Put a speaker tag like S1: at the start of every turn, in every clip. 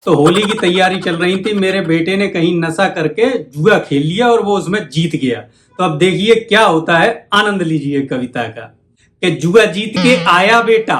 S1: तो होली की तैयारी चल रही थी। मेरे बेटे ने कहीं नशा करके जुआ खेल लिया और वो उसमें जीत गया। तो अब देखिए क्या होता है, आनंद लीजिए कविता का। कि जुआ जीत के आया बेटा,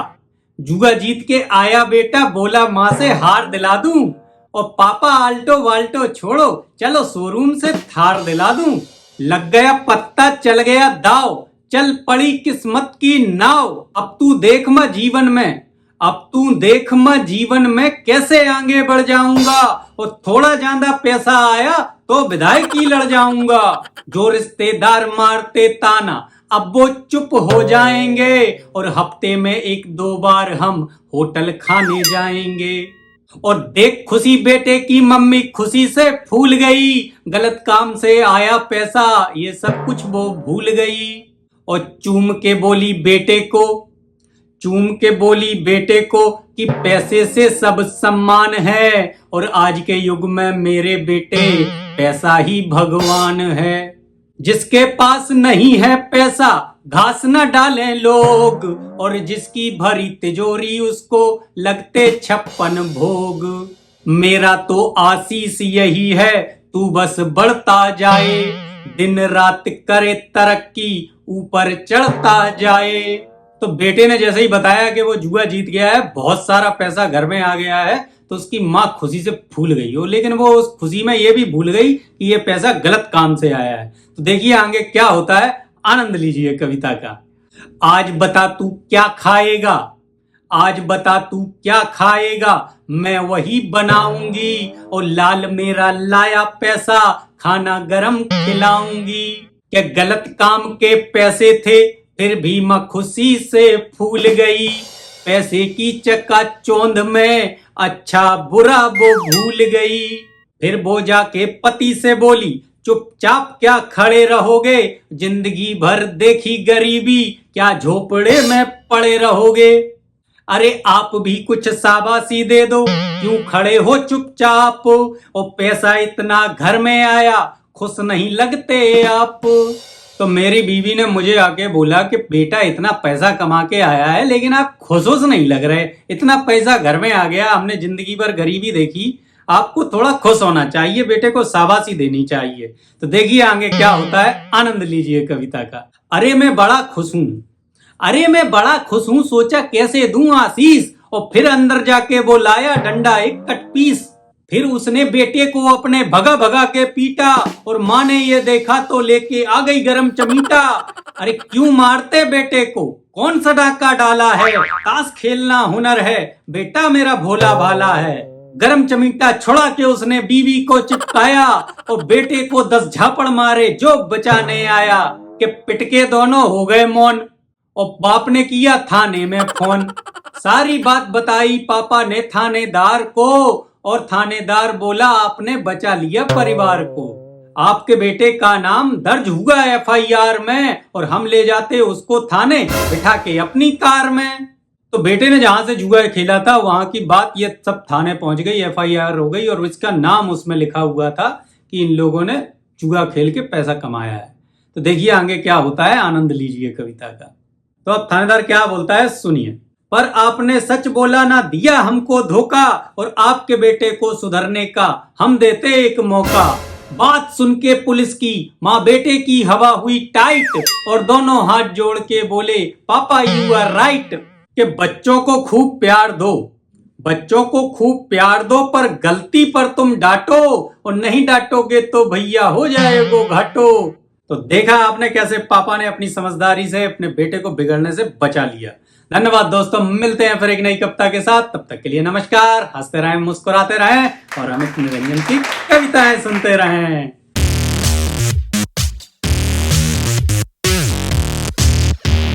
S1: जुआ जीत के आया बेटा, बोला माँ से हार दिला दूं, और पापा आल्टो वाल्टो छोड़ो, चलो शोरूम से थार दिला दूं। लग गया पत्ता चल गया दाव, चल पड़ी किस्मत की नाव। अब तू देख मैं जीवन में, अब तू देख मैं जीवन में कैसे आगे बढ़ जाऊंगा। और थोड़ा ज्यादा पैसा आया तो विधायकी लड़ जाऊंगा। जो रिश्तेदार मारते ताना अब वो चुप हो जाएंगे, और हफ्ते में 1-2 बार हम होटल खाने जाएंगे। और देख खुशी बेटे की मम्मी खुशी से फूल गई, गलत काम से आया पैसा ये सब कुछ वो भूल गई। और चूम के बोली बेटे को, चूम के बोली बेटे को कि पैसे से सब सम्मान है, और आज के युग में मेरे बेटे पैसा ही भगवान है। जिसके पास नहीं है पैसा घास न डालें लोग, और जिसकी भरी तिजोरी उसको लगते 56 भोग। मेरा तो आशीष यही है तू बस बढ़ता जाए, दिन रात करे तरक्की ऊपर चढ़ता जाए। तो बेटे ने जैसे ही बताया कि वो जुआ जीत गया है, बहुत सारा पैसा घर में आ गया है, तो उसकी माँ खुशी से फूल गई हो। लेकिन वो उस खुशी में ये भी भूल गई कि ये पैसा गलत काम से आया है। तो देखिए आगे क्या होता है, आनंद लीजिए कविता का। आज बता तू क्या खाएगा, आज बता तू क्या खाएगा, मैं वही बनाऊंगी, और लाल मेरा लाया पैसा खाना गरम खिलाऊंगी। क्या गलत काम के पैसे थे फिर भी मैं खुशी से फूल गई, पैसे की चकाचौंध में अच्छा बुरा वो भूल गई। फिर वो जाके पति से बोली चुपचाप क्या खड़े रहोगे, जिंदगी भर देखी गरीबी क्या झोपड़े में पड़े रहोगे। अरे आप भी कुछ शाबाशी दे दो, क्यों खड़े हो चुपचाप, और पैसा इतना घर में आया खुश नहीं लगते आप। तो मेरी बीवी ने मुझे आके बोला कि बेटा इतना पैसा कमा के आया है लेकिन आप खुश नहीं लग रहे, इतना पैसा घर में आ गया, हमने जिंदगी भर गरीबी देखी, आपको थोड़ा खुश होना चाहिए, बेटे को शाबाशी देनी चाहिए। तो देखिए आगे क्या होता है, आनंद लीजिए कविता का। अरे मैं बड़ा खुश हूं, अरे मैं बड़ा खुश हूं, सोचा कैसे दूं आशीष, और फिर अंदर जाके वो लाया डंडा एक कटपीस। फिर उसने बेटे को अपने भगा भगा के पीटा, और माँ ने ये देखा तो लेके आ गई गरम चमीटा। अरे क्यों मारते बेटे को, कौन सा डाका डाला है, ताश खेलना हुनर है, बेटा मेरा भोला भाला है। गरम चमीटा छुड़ा के उसने बीवी को चिपकाया, और बेटे को 10 झापड़ मारे जो बचाने आया। कि पिटके दोनों हो गए मौन, और बाप ने किया थाने में फोन। सारी बात बताई पापा ने थानेदार को, और थानेदार बोला आपने बचा लिया परिवार को। आपके बेटे का नाम दर्ज हुआ FIR में, और हम ले जाते उसको थाने बिठा के अपनी कार में। तो बेटे ने जहां से जुआ खेला था वहां की बात ये सब थाने पहुंच गई, FIR हो गई, और इसका नाम उसमें लिखा हुआ था कि इन लोगों ने जुआ खेल के पैसा कमाया है। तो देखिए आगे क्या होता है, आनंद लीजिए कविता का। तो अब थानेदार क्या बोलता है सुनिए। पर आपने सच बोला ना दिया हमको धोखा, और आपके बेटे को सुधरने का हम देते एक मौका। बात सुन के पुलिस की माँ बेटे की हवा हुई टाइट, और दोनों हाथ जोड़ के बोले पापा यू आर राइट। कि बच्चों को खूब प्यार दो, बच्चों को खूब प्यार दो, पर गलती पर तुम डांटो, और नहीं डांटोगे तो भैया हो जाएगो घाटो। तो देखा आपने कैसे पापा ने अपनी समझदारी से अपने बेटे को बिगड़ने से बचा लिया। धन्यवाद दोस्तों, मिलते हैं फिर एक नई कविता के साथ, तब तक के लिए नमस्कार। हंसते रहें, मुस्कुराते रहें, और अमित निरंजन की कविताएं सुनते रहें।